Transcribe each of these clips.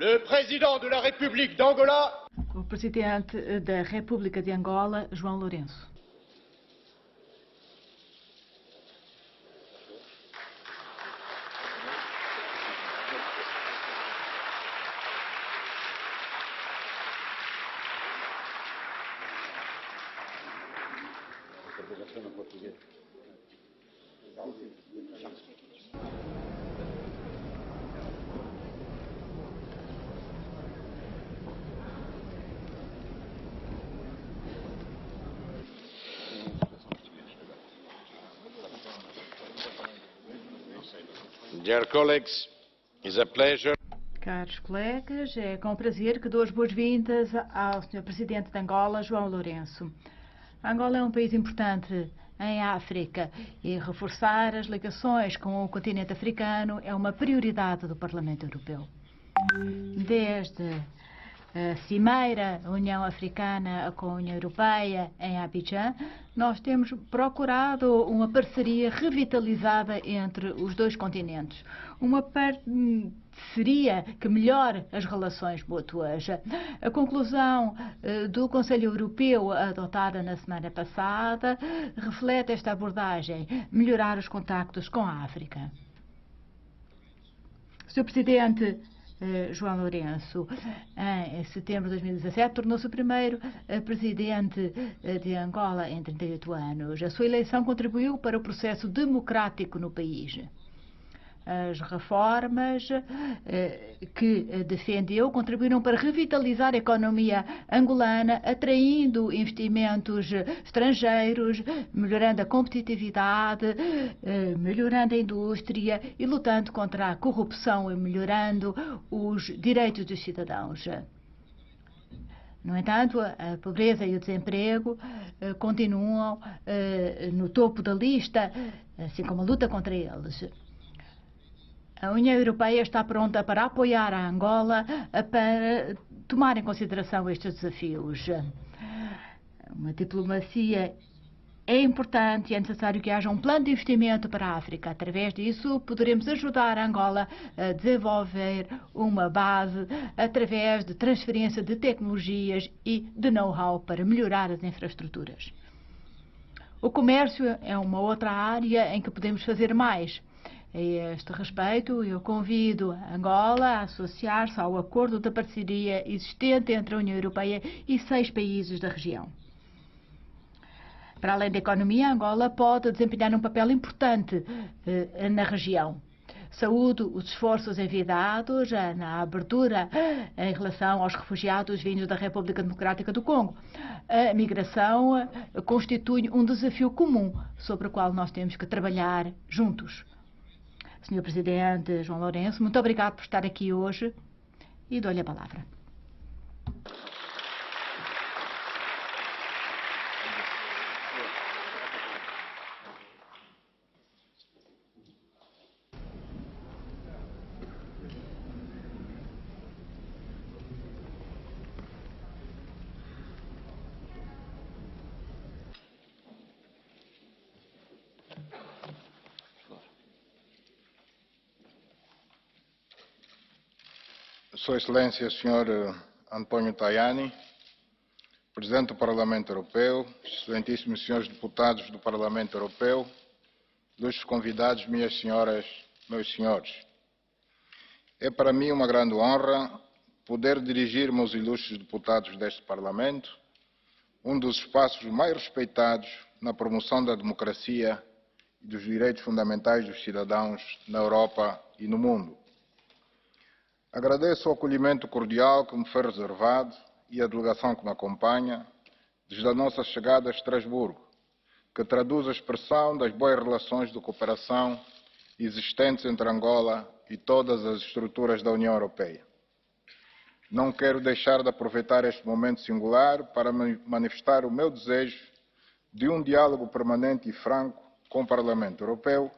Le président de la République d'Angola. O presidente da República de Angola, João Lourenço. Dear colleagues, it's a pleasure. Caros colegas, é com prazer que dou as boas-vindas ao Sr. Presidente de Angola, João Lourenço. Angola é um país importante em África e reforçar as ligações com o continente africano é uma prioridade do Parlamento Europeu. Desde a Cimeira União Africana com a União Europeia em Abidjan, nós temos procurado uma parceria revitalizada entre os dois continentes. Uma parceria que melhore as relações mútuas. A conclusão do Conselho Europeu, adotada na semana passada, reflete esta abordagem, melhorar os contactos com a África. Sr. Presidente João Lourenço, em setembro de 2017, tornou-se o primeiro presidente de Angola em 38 anos. A sua eleição contribuiu para o processo democrático no país. As reformas que defendeu contribuíram para revitalizar a economia angolana, atraindo investimentos estrangeiros, melhorando a competitividade, melhorando a indústria e lutando contra a corrupção e melhorando os direitos dos cidadãos. No entanto, a pobreza e o desemprego continuam no topo da lista, assim como a luta contra eles. A União Europeia está pronta para apoiar a Angola para tomar em consideração estes desafios. Uma diplomacia é importante e é necessário que haja um plano de investimento para a África. Através disso, poderemos ajudar a Angola a desenvolver uma base através de transferência de tecnologias e de know-how para melhorar as infraestruturas. O comércio é uma outra área em que podemos fazer mais. A este respeito, eu convido Angola a associar-se ao acordo de parceria existente entre a União Europeia e 6 países da região. Para além da economia, Angola pode desempenhar um papel importante na região. Saúdo os esforços envidados na abertura em relação aos refugiados vindos da República Democrática do Congo. A migração constitui um desafio comum sobre o qual nós temos que trabalhar juntos. Sr. Presidente João Lourenço, muito obrigado por estar aqui hoje e dou-lhe a palavra. Sua Excelência, Sr. António Tajani, Presidente do Parlamento Europeu, excelentíssimos senhores deputados do Parlamento Europeu, ilustres convidados, minhas senhoras, meus senhores. É para mim uma grande honra poder dirigir-me aos ilustres deputados deste Parlamento, um dos espaços mais respeitados na promoção da democracia e dos direitos fundamentais dos cidadãos na Europa e no mundo. Agradeço o acolhimento cordial que me foi reservado e a delegação que me acompanha desde a nossa chegada a Estrasburgo, que traduz a expressão das boas relações de cooperação existentes entre Angola e todas as estruturas da União Europeia. Não quero deixar de aproveitar este momento singular para manifestar o meu desejo de um diálogo permanente e franco com o Parlamento Europeu,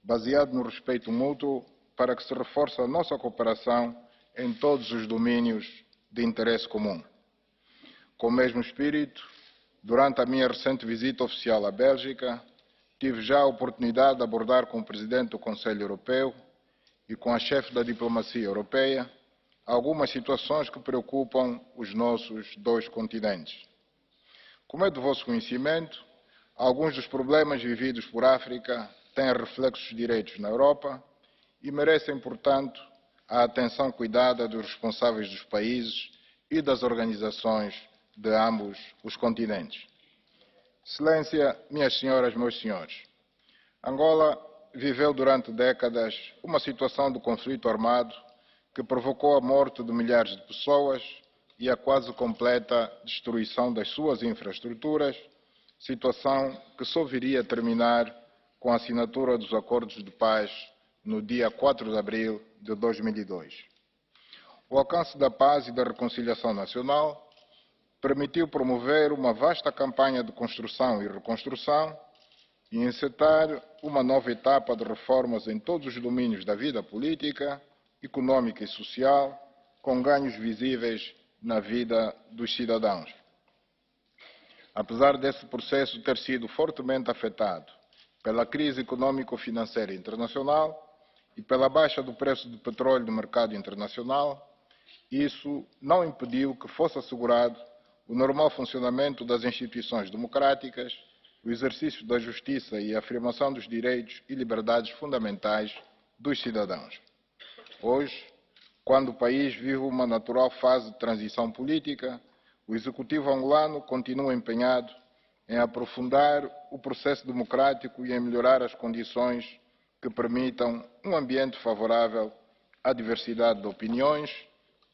baseado no respeito mútuo, para que se reforce a nossa cooperação em todos os domínios de interesse comum. Com o mesmo espírito, durante a minha recente visita oficial à Bélgica, tive já a oportunidade de abordar com o Presidente do Conselho Europeu e com a chefe da diplomacia europeia algumas situações que preocupam os nossos dois continentes. Como é do vosso conhecimento, alguns dos problemas vividos por África têm reflexos diretos na Europa e merecem, portanto, a atenção cuidada dos responsáveis dos países e das organizações de ambos os continentes. Excelência, minhas senhoras, meus senhores, Angola viveu durante décadas uma situação de conflito armado que provocou a morte de milhares de pessoas e a quase completa destruição das suas infraestruturas, situação que só viria a terminar com a assinatura dos acordos de paz no dia 4 de abril de 2002. O alcance da paz e da reconciliação nacional permitiu promover uma vasta campanha de construção e reconstrução e encetar uma nova etapa de reformas em todos os domínios da vida política, econômica e social, com ganhos visíveis na vida dos cidadãos. Apesar desse processo ter sido fortemente afetado pela crise econômico-financeira internacional e pela baixa do preço do petróleo no mercado internacional, isso não impediu que fosse assegurado o normal funcionamento das instituições democráticas, o exercício da justiça e a afirmação dos direitos e liberdades fundamentais dos cidadãos. Hoje, quando o país vive uma natural fase de transição política, o Executivo angolano continua empenhado em aprofundar o processo democrático e em melhorar as condições que permitam um ambiente favorável à diversidade de opiniões,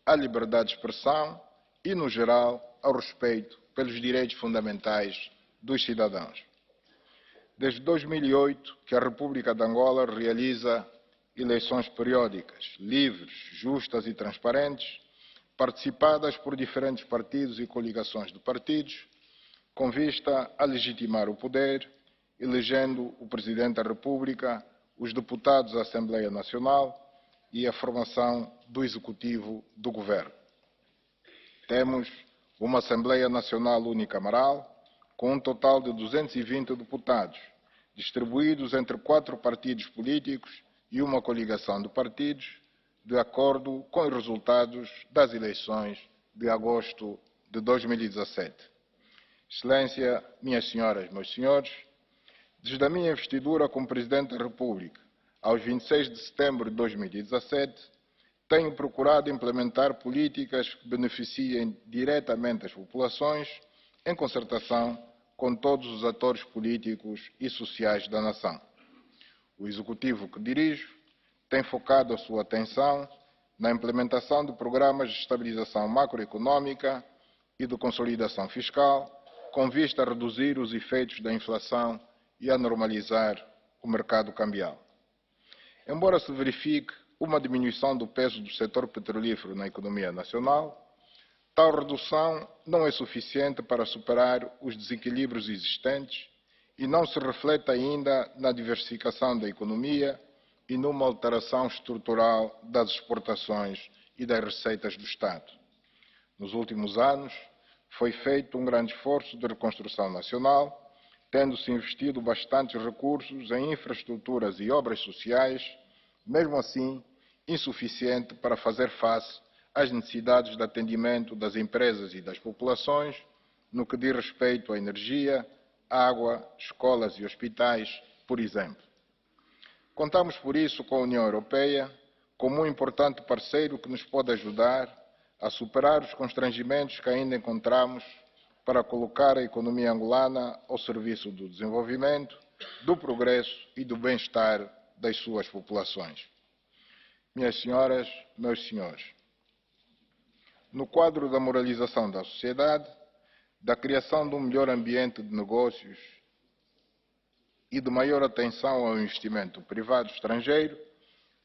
à liberdade de expressão e, no geral, ao respeito pelos direitos fundamentais dos cidadãos. Desde 2008 que a República de Angola realiza eleições periódicas, livres, justas e transparentes, participadas por diferentes partidos e coligações de partidos, com vista a legitimar o poder, elegendo o Presidente da República, os deputados da Assembleia Nacional e a formação do Executivo do Governo. Temos uma Assembleia Nacional unicameral, com um total de 220 deputados, distribuídos entre 4 partidos políticos e uma coligação de partidos, de acordo com os resultados das eleições de agosto de 2017. Excelência, minhas senhoras, meus senhores, desde a minha investidura como Presidente da República, aos 26 de setembro de 2017, tenho procurado implementar políticas que beneficiem diretamente as populações, em concertação com todos os atores políticos e sociais da nação. O Executivo que dirijo tem focado a sua atenção na implementação de programas de estabilização macroeconômica e de consolidação fiscal, com vista a reduzir os efeitos da inflação e a normalizar o mercado cambial. Embora se verifique uma diminuição do peso do setor petrolífero na economia nacional, tal redução não é suficiente para superar os desequilíbrios existentes e não se reflete ainda na diversificação da economia e numa alteração estrutural das exportações e das receitas do Estado. Nos últimos anos, foi feito um grande esforço de reconstrução nacional, tendo-se investido bastantes recursos em infraestruturas e obras sociais, mesmo assim insuficiente para fazer face às necessidades de atendimento das empresas e das populações, no que diz respeito à energia, água, escolas e hospitais, por exemplo. Contamos, por isso, com a União Europeia como um importante parceiro que nos pode ajudar a superar os constrangimentos que ainda encontramos para colocar a economia angolana ao serviço do desenvolvimento, do progresso e do bem-estar das suas populações. Minhas senhoras, meus senhores, no quadro da moralização da sociedade, da criação de um melhor ambiente de negócios e de maior atenção ao investimento privado estrangeiro,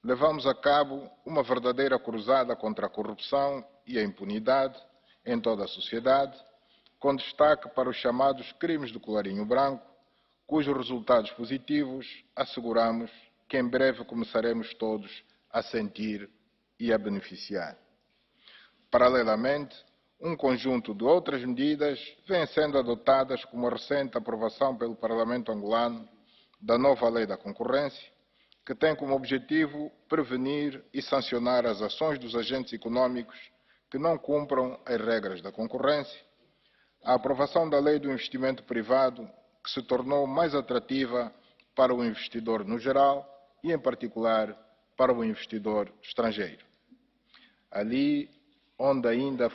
levamos a cabo uma verdadeira cruzada contra a corrupção e a impunidade em toda a sociedade, com destaque para os chamados crimes do colarinho branco, cujos resultados positivos asseguramos que em breve começaremos todos a sentir e a beneficiar. Paralelamente, um conjunto de outras medidas vêm sendo adotadas, como a recente aprovação pelo Parlamento angolano da nova Lei da Concorrência, que tem como objetivo prevenir e sancionar as ações dos agentes econômicos que não cumpram as regras da concorrência, a aprovação da Lei do Investimento Privado, que se tornou mais atrativa para o investidor no geral e, em particular, para o investidor estrangeiro. Ali onde ainda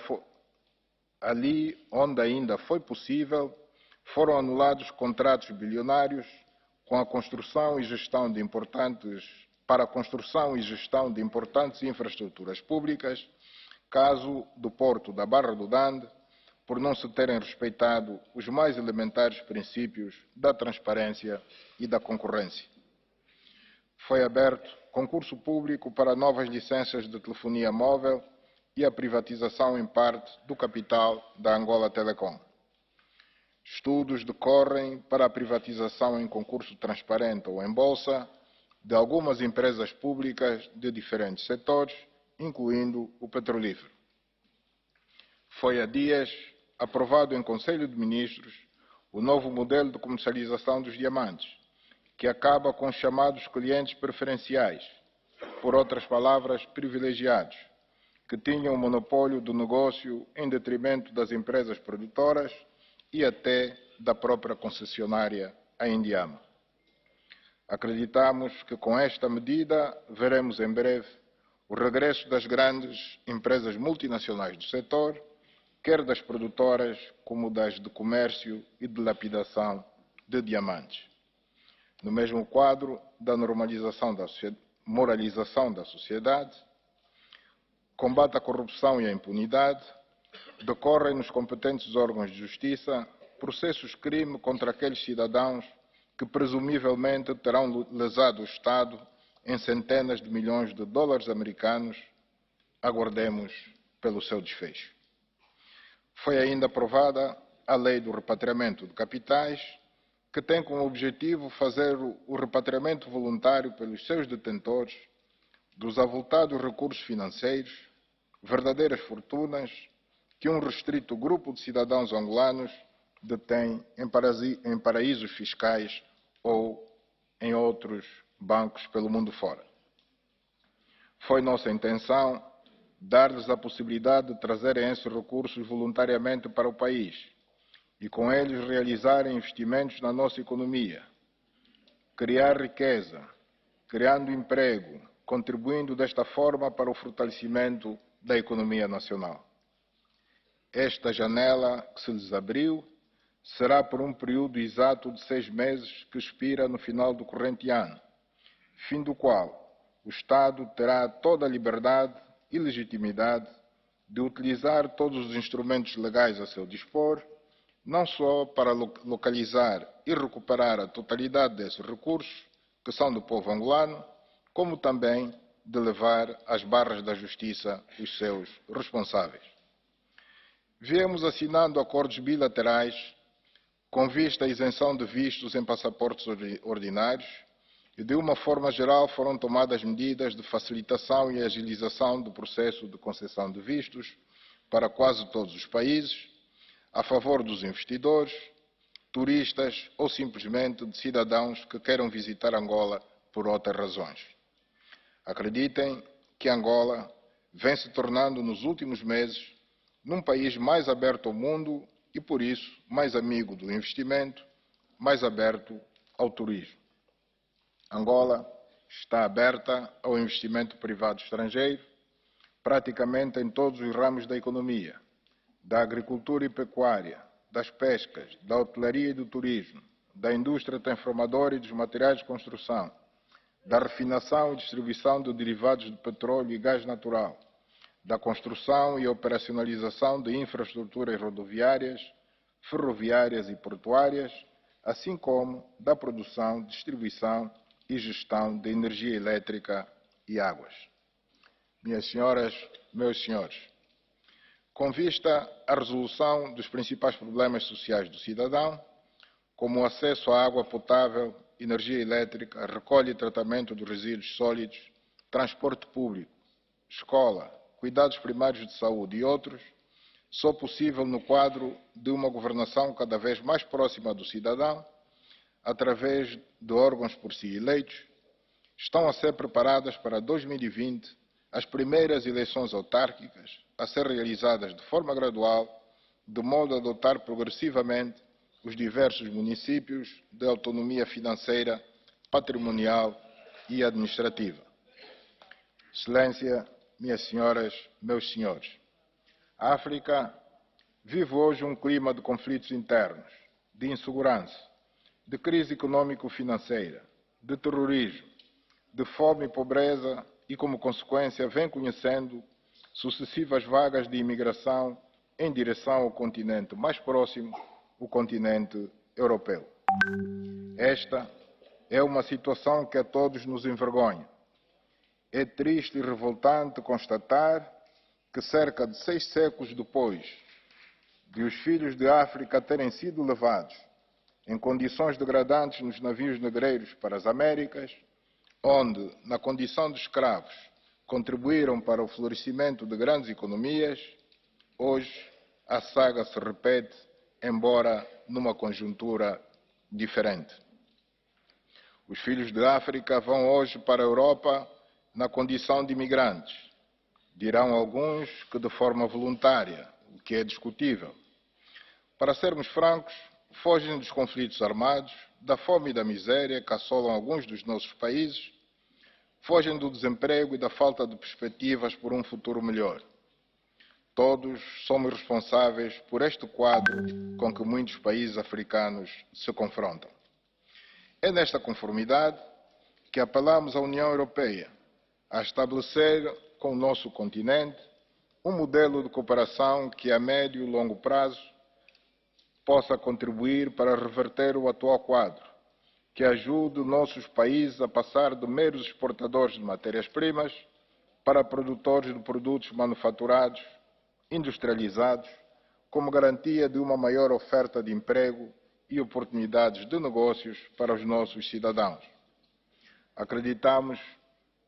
foi possível, foram anulados contratos bilionários para a construção e gestão de importantes infraestruturas públicas, caso do Porto da Barra do Dande, por não se terem respeitado os mais elementares princípios da transparência e da concorrência. Foi aberto concurso público para novas licenças de telefonia móvel e a privatização em parte do capital da Angola Telecom. Estudos decorrem para a privatização em concurso transparente ou em bolsa de algumas empresas públicas de diferentes setores, incluindo o petrolífero. Foi há dias aprovado em Conselho de Ministros o novo modelo de comercialização dos diamantes, que acaba com os chamados clientes preferenciais, por outras palavras, privilegiados, que tinham o monopólio do negócio em detrimento das empresas produtoras e até da própria concessionária, a Indiama. Acreditamos que com esta medida veremos em breve o regresso das grandes empresas multinacionais do setor, quer das produtoras como das de comércio e de lapidação de diamantes. No mesmo quadro da moralização da sociedade, combate à corrupção e à impunidade, decorrem nos competentes órgãos de justiça processos-crime contra aqueles cidadãos que presumivelmente terão lesado o Estado em centenas de milhões de dólares americanos. Aguardemos pelo seu desfecho. Foi ainda aprovada a Lei do Repatriamento de Capitais, que tem como objetivo fazer o repatriamento voluntário pelos seus detentores dos avultados recursos financeiros, verdadeiras fortunas, que um restrito grupo de cidadãos angolanos detém em paraísos fiscais ou em outros bancos pelo mundo fora. Foi nossa intenção dar-lhes a possibilidade de trazerem esses recursos voluntariamente para o país e com eles realizarem investimentos na nossa economia, criar riqueza, criando emprego, contribuindo desta forma para o fortalecimento da economia nacional. Esta janela que se lhes abriu será por um período exato de 6 meses que expira no final do corrente ano, fim do qual o Estado terá toda a liberdade e legitimidade de utilizar todos os instrumentos legais a seu dispor, não só para localizar e recuperar a totalidade desses recursos, que são do povo angolano, como também de levar às barras da justiça os seus responsáveis. Viemos assinando acordos bilaterais com vista à isenção de vistos em passaportes ordinários e, de uma forma geral, foram tomadas medidas de facilitação e agilização do processo de concessão de vistos para quase todos os países, a favor dos investidores, turistas ou simplesmente de cidadãos que queiram visitar Angola por outras razões. Acreditem que Angola vem se tornando nos últimos meses num país mais aberto ao mundo e, por isso, mais amigo do investimento, mais aberto ao turismo. Angola está aberta ao investimento privado estrangeiro, praticamente em todos os ramos da economia, da agricultura e pecuária, das pescas, da hotelaria e do turismo, da indústria transformadora e dos materiais de construção, da refinação e distribuição de derivados de petróleo e gás natural, da construção e operacionalização de infraestruturas rodoviárias, ferroviárias e portuárias, assim como da produção, distribuição e gestão de energia elétrica e águas. Minhas senhoras, meus senhores, com vista à resolução dos principais problemas sociais do cidadão, como o acesso à água potável, energia elétrica, recolha e tratamento dos resíduos sólidos, transporte público, escola, cuidados primários de saúde e outros, só possível no quadro de uma governação cada vez mais próxima do cidadão, através de órgãos por si eleitos, estão a ser preparadas para 2020 as primeiras eleições autárquicas a ser realizadas de forma gradual, de modo a adotar progressivamente os diversos municípios de autonomia financeira, patrimonial e administrativa. Excelência, minhas senhoras, meus senhores, a África vive hoje um clima de conflitos internos, de insegurança, de crise econômico-financeira, de terrorismo, de fome e pobreza e, como consequência, vem conhecendo sucessivas vagas de imigração em direção ao continente mais próximo, o continente europeu. Esta é uma situação que a todos nos envergonha. É triste e revoltante constatar que cerca de 6 séculos depois de os filhos de África terem sido levados em condições degradantes nos navios negreiros para as Américas, onde, na condição de escravos, contribuíram para o florescimento de grandes economias, hoje a saga se repete, embora numa conjuntura diferente. Os filhos de África vão hoje para a Europa na condição de imigrantes. Dirão alguns que de forma voluntária, o que é discutível. Para sermos francos, fogem dos conflitos armados, da fome e da miséria que assolam alguns dos nossos países, fogem do desemprego e da falta de perspectivas por um futuro melhor. Todos somos responsáveis por este quadro com que muitos países africanos se confrontam. É nesta conformidade que apelamos à União Europeia a estabelecer com o nosso continente um modelo de cooperação que a médio e longo prazo possa contribuir para reverter o atual quadro, que ajude nossos países a passar de meros exportadores de matérias-primas para produtores de produtos manufaturados, industrializados, como garantia de uma maior oferta de emprego e oportunidades de negócios para os nossos cidadãos. Acreditamos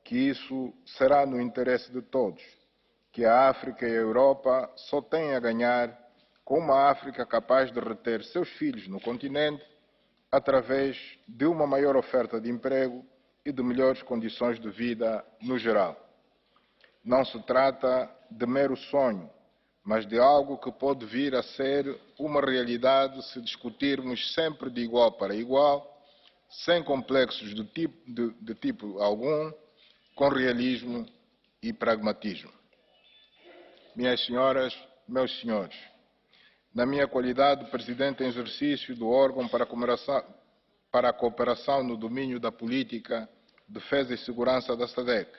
que isso será no interesse de todos, que a África e a Europa só têm a ganhar com uma África capaz de reter seus filhos no continente através de uma maior oferta de emprego e de melhores condições de vida no geral. Não se trata de mero sonho, mas de algo que pode vir a ser uma realidade se discutirmos sempre de igual para igual, sem complexos de tipo algum, com realismo e pragmatismo. Minhas senhoras, meus senhores, na minha qualidade de presidente em exercício do órgão para a cooperação no domínio da política, defesa e segurança da SADC,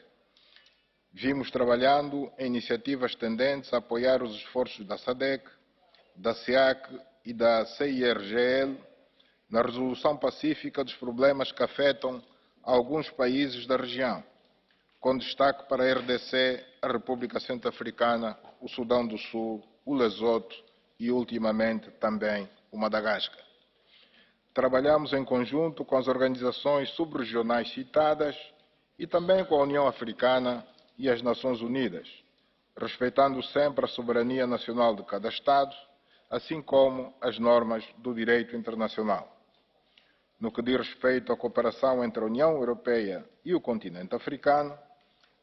vimos trabalhando em iniciativas tendentes a apoiar os esforços da SADC, da SEAC e da CIRGL na resolução pacífica dos problemas que afetam alguns países da região, com destaque para a RDC, a República Centro-Africana, o Sudão do Sul, o Lesoto e, ultimamente, também o Madagascar. Trabalhamos em conjunto com as organizações subregionais citadas e também com a União Africana e as Nações Unidas, respeitando sempre a soberania nacional de cada Estado, assim como as normas do direito internacional. No que diz respeito à cooperação entre a União Europeia e o continente africano,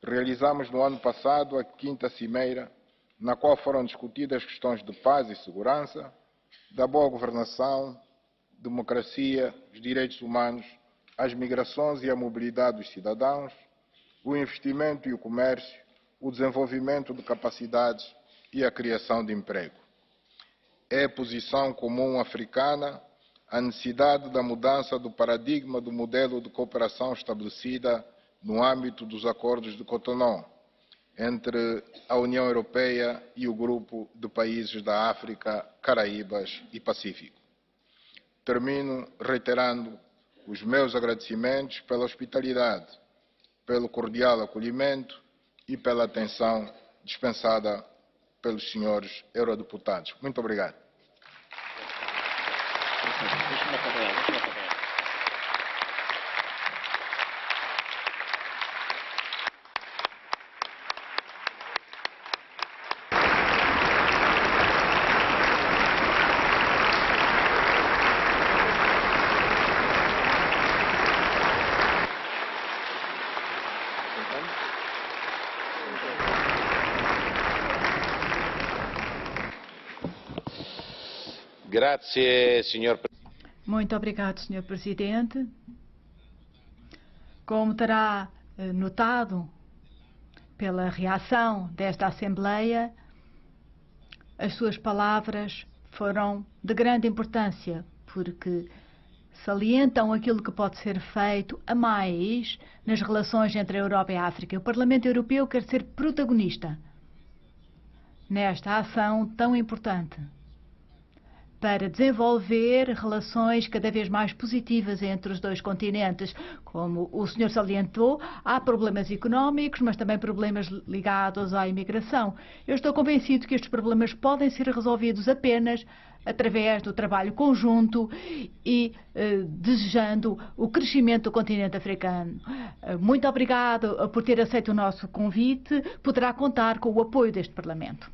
realizamos no ano passado a 5ª Cimeira, na qual foram discutidas questões de paz e segurança, da boa governação, democracia, os direitos humanos, as migrações e a mobilidade dos cidadãos, o investimento e o comércio, o desenvolvimento de capacidades e a criação de emprego. É posição comum africana a necessidade da mudança do paradigma do modelo de cooperação estabelecida no âmbito dos acordos de Cotonou, entre a União Europeia e o grupo de países da África, Caraíbas e Pacífico. Termino reiterando os meus agradecimentos pela hospitalidade, pelo cordial acolhimento e pela atenção dispensada pelos senhores eurodeputados. Muito obrigado. Grazie, Signor Presidente. Muito obrigado, Sr. Presidente. Como terá notado pela reação desta Assembleia, as suas palavras foram de grande importância, porque salientam aquilo que pode ser feito a mais nas relações entre a Europa e a África. O Parlamento Europeu quer ser protagonista nesta ação tão importante para desenvolver relações cada vez mais positivas entre os dois continentes. Como o senhor salientou, há problemas económicos, mas também problemas ligados à imigração. Eu estou convencido que estes problemas podem ser resolvidos apenas através do trabalho conjunto e desejando o crescimento do continente africano. Muito obrigado por ter aceito o nosso convite. Poderá contar com o apoio deste Parlamento.